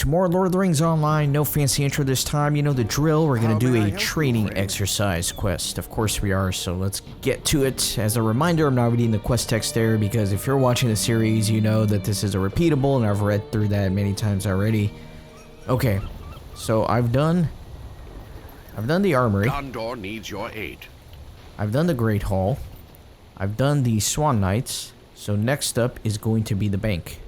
to more Lord of the Rings Online. No fancy intro this time. You know the drill. We're going to do a training exercise quest. Of course we are, so let's get to it. As a reminder, I'm not reading the quest text there because if you're watching the series, you know that this is a repeatable, and I've read through that many times already. Okay, so I've done the armory. Gondor needs your aid. I've done the Great Hall. I've done the Swan Knights. So next up is going to be the bank.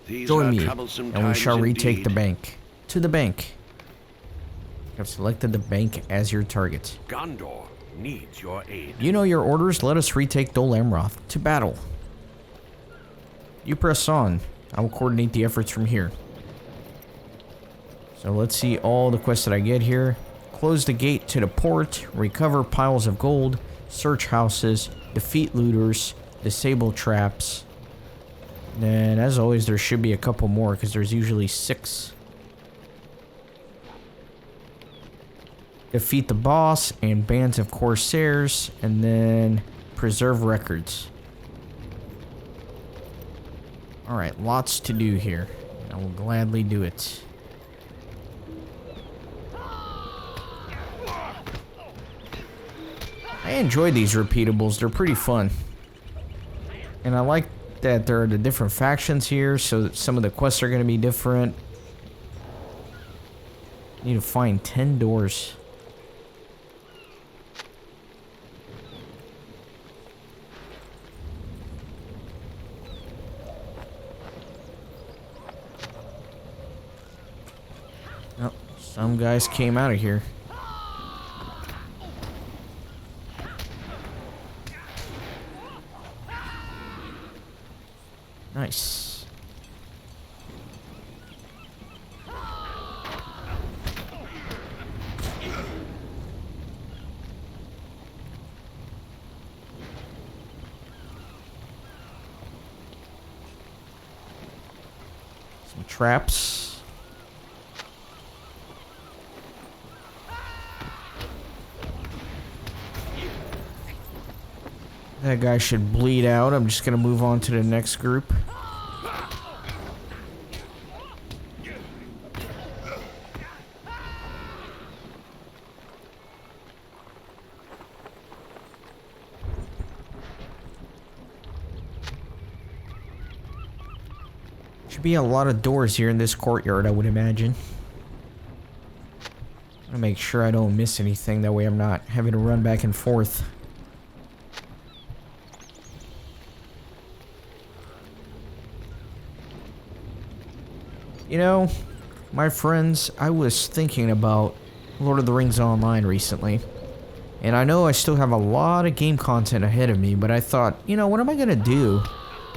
Join me, and we shall retake the bank. To the bank. I've selected the bank as your target. Gondor needs your aid. You know your orders. Let us retake Dol Amroth. To battle. You press on. I will coordinate the efforts from here. So let's see all the quests that I get here. Close the gate to the port. Recover piles of gold. Search houses. Defeat looters. Disable traps. Then, as always, there should be a couple more, because there's usually 6. Defeat the boss and bands of corsairs, and then preserve records. Alright, lots to do here. I will gladly do it. I enjoy these repeatables, they're pretty fun. And I like that there are the different factions here, so that some of the quests are going to be different. Need to find 10 doors. Oh, some guys came out of here. Nice. Some traps. That guy should bleed out. I'm just gonna move on to the next group. Should be a lot of doors here in this courtyard, I would imagine. I'm gonna make sure I don't miss anything, that way I'm not having to run back and forth. You know, my friends, I was thinking about Lord of the Rings Online recently. And I know I still have a lot of game content ahead of me, but I thought, you know, what am I gonna do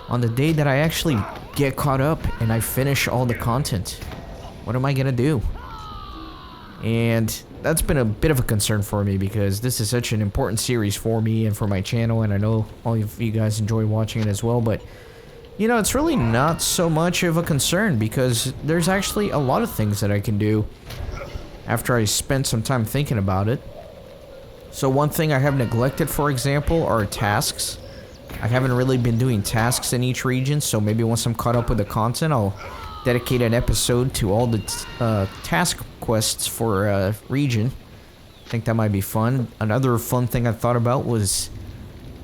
on the day that I actually get caught up and I finish all the content? What am I gonna do? And that's been a bit of a concern for me because this is such an important series for me and for my channel, and I know all of you guys enjoy watching it as well, but you know, it's really not so much of a concern because there's actually a lot of things that I can do after I spend some time thinking about it. So one thing I have neglected, for example, are tasks. I haven't really been doing tasks in each region, so maybe once I'm caught up with the content, I'll dedicate an episode to all the task quests for a region. I think that might be fun. Another fun thing I thought about was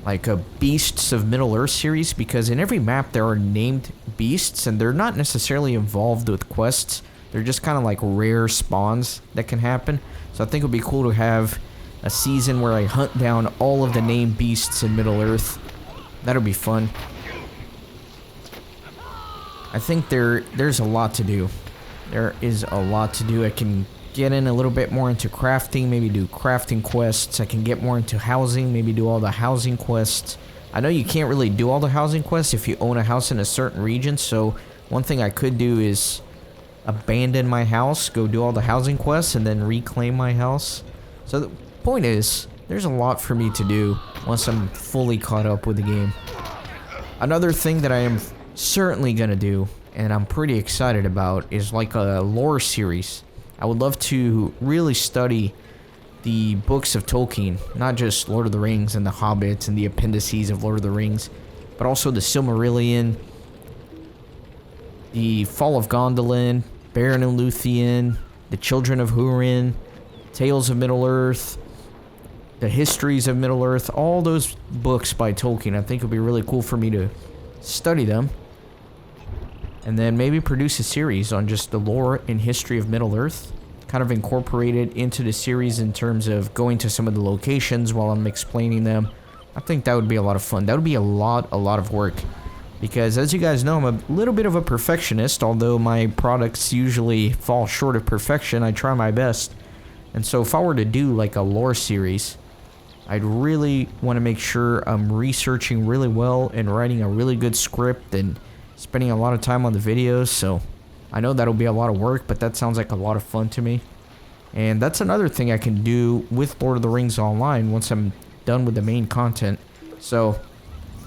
like a Beasts of Middle-earth series, because in every map there are named beasts, and they're not necessarily involved with quests. They're just kind of like rare spawns that can happen. So I think it would be cool to have a season where I hunt down all of the named beasts in Middle-earth. That'll be fun. I think there's a lot to do. There is a lot to do. I can get in a little bit more into crafting, maybe do crafting quests. I can get more into housing, maybe do all the housing quests. I know you can't really do all the housing quests if you own a house in a certain region, so one thing I could do is abandon my house, go do all the housing quests, and then reclaim my house. So the point is, there's a lot for me to do once I'm fully caught up with the game. Another thing that I am certainly gonna do, and I'm pretty excited about, is like a lore series. I would love to really study the books of Tolkien, not just Lord of the Rings and the Hobbits and the appendices of Lord of the Rings, but also the Silmarillion, the Fall of Gondolin, Baron and Luthien, The Children of Húrin, Tales of Middle-earth, The Histories of Middle-earth, all those books by Tolkien. I think it would be really cool for me to study them. And then maybe produce a series on just the lore and history of Middle-earth. Kind of incorporate it into the series in terms of going to some of the locations while I'm explaining them. I think that would be a lot of fun. That would be a lot of work. Because as you guys know, I'm a little bit of a perfectionist, although my products usually fall short of perfection. I try my best. And so if I were to do like a lore series, I'd really want to make sure I'm researching really well and writing a really good script and spending a lot of time on the videos. So I know that'll be a lot of work, but that sounds like a lot of fun to me. And that's another thing I can do with Lord of the Rings Online once I'm done with the main content. So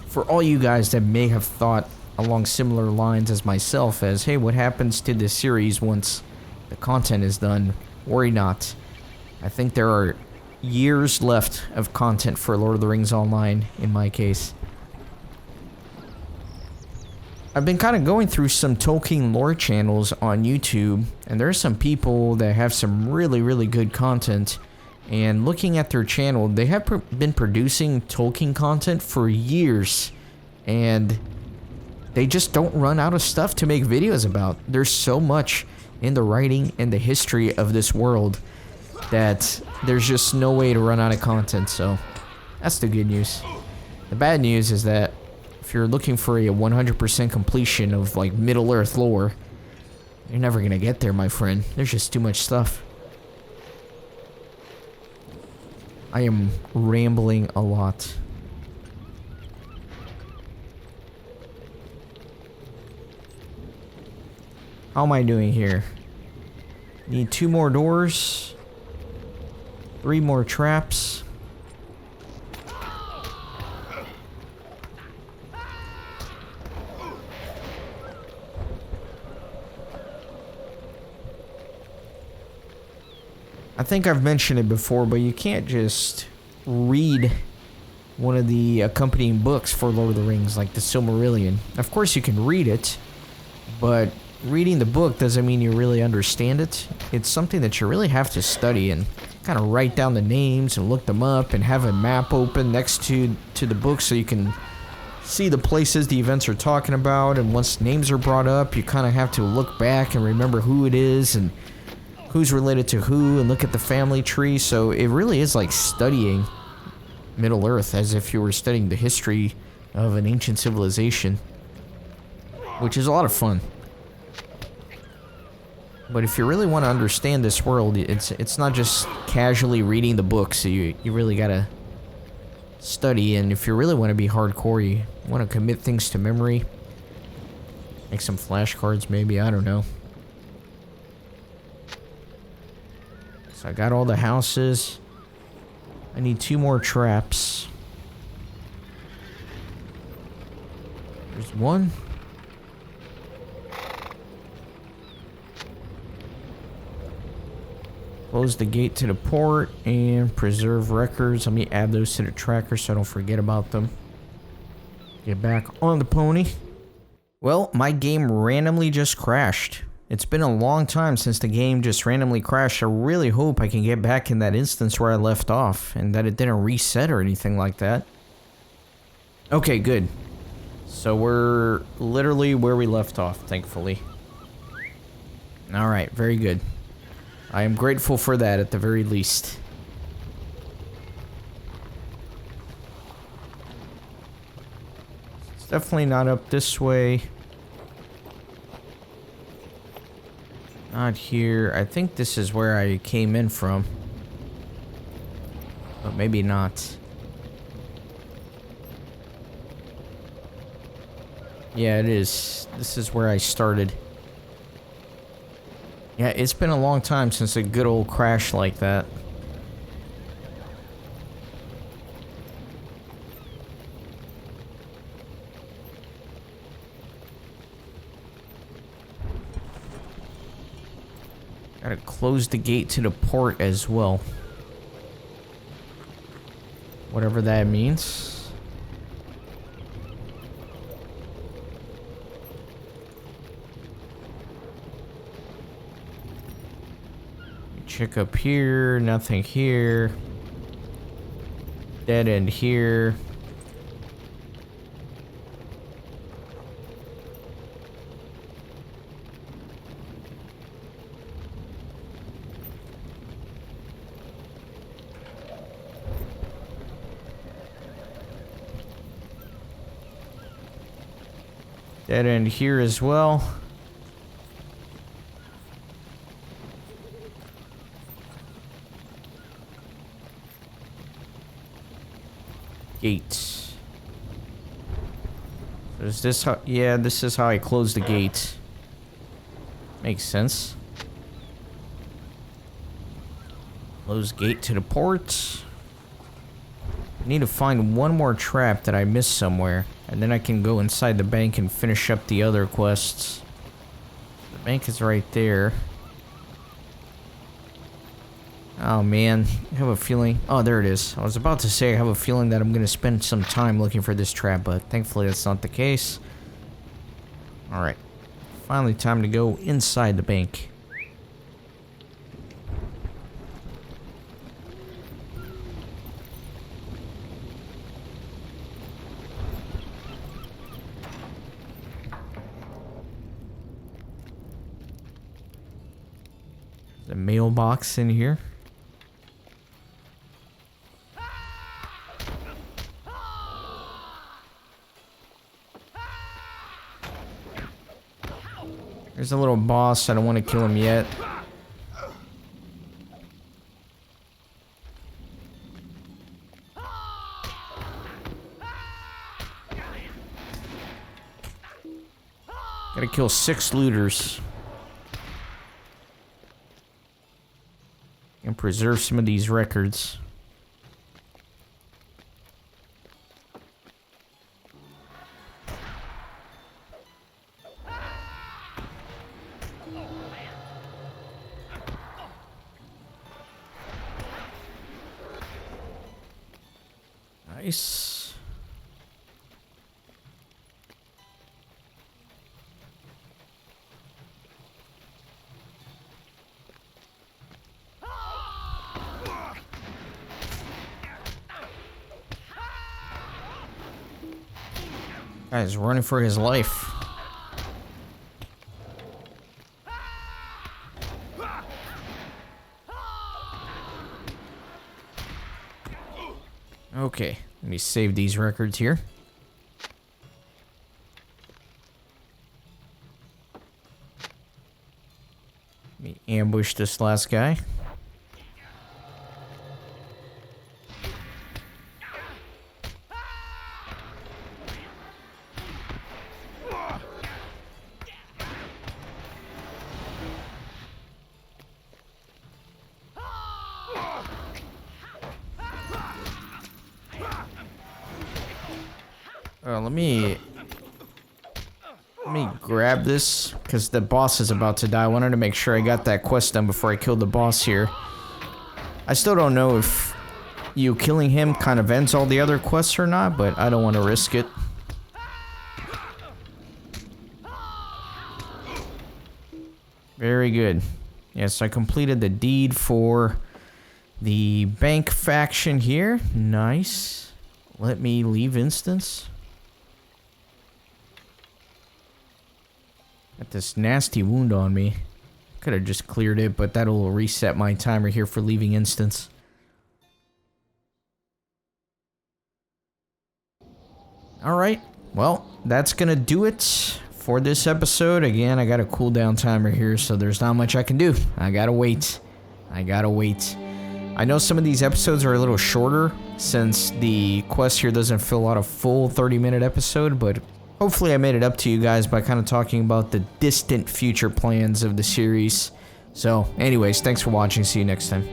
for all you guys that may have thought along similar lines as myself as, hey, what happens to this series once the content is done? Worry not. I think there are years left of content for Lord of the Rings Online in my case. I've been kind of going through some Tolkien lore channels on YouTube, and there are some people that have some really good content. And looking at their channel, they have been producing Tolkien content for years, and they just don't run out of stuff to make videos about. There's so much in the writing and the history of this world that there's just no way to run out of content. So that's the good news. The bad news is that if you're looking for a 100% completion of like Middle-earth lore, you're never gonna get there, my friend. There's just too much stuff. I am rambling a lot. How am I doing here? Need 2 more doors. 3 more traps. I think I've mentioned it before, but you can't just read one of the accompanying books for Lord of the Rings, like the Silmarillion. Of course you can read it, but reading the book doesn't mean you really understand it. It's something that you really have to study and kind of write down the names and look them up and have a map open next to the book so you can see the places the events are talking about. And once names are brought up, you kind of have to look back and remember who it is and who's related to who and look at the family tree. So it really is like studying Middle-earth as if you were studying the history of an ancient civilization, which is a lot of fun. But if you really want to understand this world, it's not just casually reading the books. You really gotta study, and if you really want to be hardcore, you want to commit things to memory. Make some flashcards maybe, I don't know. So I got all the houses. I need 2 more traps. There's 1. Close the gate to the port and preserve records. Let me add those to the tracker so I don't forget about them. Get back on the pony. Well, my game randomly just crashed. It's been a long time since the game just randomly crashed. I really hope I can get back in that instance where I left off and that it didn't reset or anything like that. Okay, good. So we're literally where we left off, thankfully. Alright, very good. I am grateful for that at the very least. It's definitely not up this way. Not here. I think this is where I came in from. But maybe not. Yeah, it is. This is where I started. Yeah, it's been a long time since a good old crash like that. Gotta close the gate to the port as well. Whatever that means. Check up here, nothing here. Dead end here. Dead end here as well. Gate. So is this how? Yeah, this is how I close the gate. Makes sense. Close gate to the port. I need to find one more trap that I missed somewhere, and then I can go inside the bank and finish up the other quests. The bank is right there. Oh man, I have a feeling. Oh, there it is. I was about to say I have a feeling that I'm gonna spend some time looking for this trap, but thankfully that's not the case. Alright. Finally time to go inside the bank. There's a mailbox in here. There's a little boss. I don't want to kill him yet. Gotta kill 6 looters. And preserve some of these records. Nice. Guy's running for his life. Okay, let me save these records here. Let me ambush this last guy. Let me grab this, because the boss is about to die. I wanted to make sure I got that quest done before I killed the boss here. I still don't know if you killing him kind of ends all the other quests or not, but I don't want to risk it. Very good. Yes, I completed the deed for the bank faction here. Nice. Let me leave instance. Got this nasty wound on me. Could have just cleared it, but that'll reset my timer here for leaving instance. Alright, well, that's gonna do it for this episode. Again, I got a cooldown timer here, so there's not much I can do. I gotta wait. I know some of these episodes are a little shorter, since the quest here doesn't fill out a full 30-minute episode, but hopefully I made it up to you guys by kind of talking about the distant future plans of the series. So, anyways, thanks for watching. See you next time.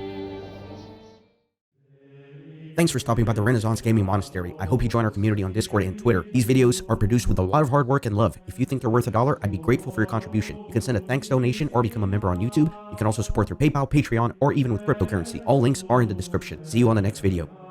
Thanks for stopping by the Renaissance Gaming Monastery. I hope you join our community on Discord and Twitter. These videos are produced with a lot of hard work and love. If you think they're worth $1, I'd be grateful for your contribution. You can send a thanks donation or become a member on YouTube. You can also support through PayPal, Patreon, or even with cryptocurrency. All links are in the description. See you on the next video.